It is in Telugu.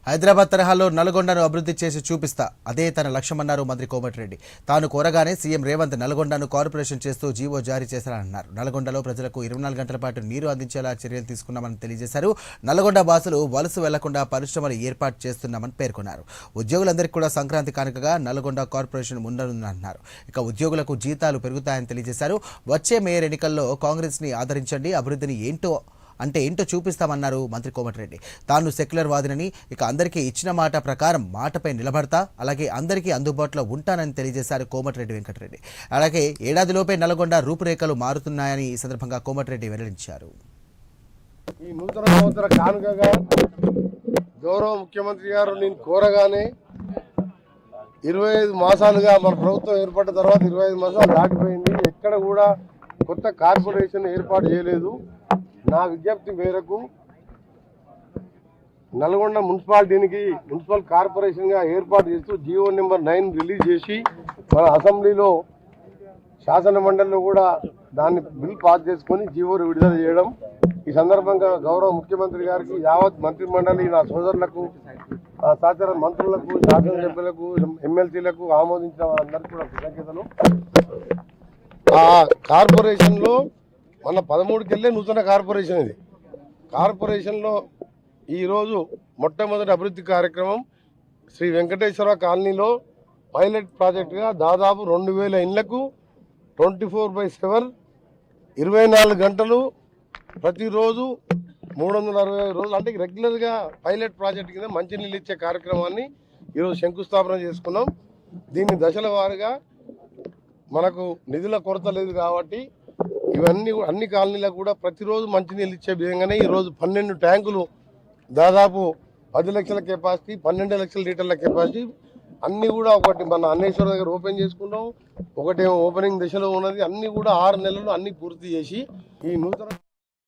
హైదరాబాద్ తరహాలో నల్గొండను అభివృద్ధి చేసి చూపిస్తా అదే తన లక్ష్యమన్నారు మంత్రి కోమటిరెడ్డి. తాను కోరగానే సీఎం రేవంత్ నల్గొండను కార్పొరేషన్ చేస్తూ జీవో జారీ చేశారన్నారు. నల్గొండలో ప్రజలకు 24 గంటల పాటు నీరు అందించేలా చర్యలు తీసుకున్నామని తెలియజేశారు. నల్గొండ వాసులు వలస వెళ్లకుండా పరిశ్రమలు ఏర్పాటు చేస్తున్నామని పేర్కొన్నారు. ఉద్యోగులందరికీ కూడా సంక్రాంతి కానుకగా నల్గొండ కార్పొరేషన్ ఉండనుందన్నారు. ఇక ఉద్యోగులకు జీతాలు పెరుగుతాయని తెలియజేశారు. వచ్చే మేయర్ ఎన్నికల్లో కాంగ్రెస్ ని ఆదరించండి, అభివృద్ధిని ఏంటో చూపిస్తామన్నారు మంత్రి కోమటిరెడ్డి. తాను సెక్యులర్ వాదినని, ఇక అందరికీ ఇచ్చిన మాట ప్రకారం మాటపై నిలబడతా, అలాగే అందరికీ అందుబాటులో ఉంటానని తెలియజేశారు కోమటిరెడ్డి వెంకటరెడ్డి. అలాగే ఏడాదిలోపే నల్గొండ రూపురేఖలు మారుతున్నాయని ఈ సందర్భంగా కోమటిరెడ్డి వెల్లడించారు. ఈ నూతన సంవత్సర కానుకగా గౌరవ ముఖ్యమంత్రి గారు నేను కోరగానే 25 మాసాలుగా మన ప్రభుత్వం ఏర్పడిన తర్వాత 25 మాసాలు దాటిపోయింది. ఎక్కడ కూడా కొత్త కార్పొరేషన్ ఏర్పాటు చేయలేదు. నా విజ్ఞప్తి మేరకు నల్గొండ మున్సిపాలిటీకి మున్సిపల్ కార్పొరేషన్గా ఏర్పాటు చేస్తూ జీవో నెంబర్ 9 రిలీజ్ చేసి మన అసెంబ్లీలో శాసన మండలిలో కూడా దాన్ని బిల్ పాస్ చేసుకొని జీవోను విడుదల చేయడం. ఈ సందర్భంగా గౌరవ ముఖ్యమంత్రి గారికి, యావత్ మంత్రి మండలి, నా సోదరులకు, సహచర మంత్రులకు, శాసనసభ్యులకు, ఎమ్మెల్సీలకు, ఆమోదించిన వారందరికీ కూడా కృతజ్ఞతలు. ఆ కార్పొరేషన్లో మన 13కి వెళ్ళే నూతన కార్పొరేషన్ ఇది. కార్పొరేషన్లో ఈరోజు మొట్టమొదటి అభివృద్ధి కార్యక్రమం శ్రీ వెంకటేశ్వర కాలనీలో పైలట్ ప్రాజెక్టుగా దాదాపు 2000 ఇండ్లకు 24/7 24 గంటలు ప్రతిరోజు 365 రోజులు అంటే రెగ్యులర్గా పైలట్ ప్రాజెక్ట్ కింద మంచినీళ్ళు ఇచ్చే కార్యక్రమాన్ని ఈరోజు శంకుస్థాపన చేసుకున్నాం. దీన్ని దశల వారీగా మనకు నిధుల కొరత లేదు కాబట్టి ఇవన్నీ అన్ని కాలనీలకు కూడా ప్రతిరోజు మంచినీళ్ళు ఇచ్చే విధంగానే ఈరోజు 12 ట్యాంకులు, దాదాపు 10 లక్షల కెపాసిటీ, 12 లక్షల లీటర్ల కెపాసిటీ అన్నీ కూడా, ఒకటి మన అన్నేశ్వర దగ్గర ఓపెన్ చేసుకున్నాం, ఒకటేమో ఓపెనింగ్ దశలో ఉన్నది. అన్నీ కూడా 6 నెలలు అన్నీ పూర్తి చేసి ఈ నూతన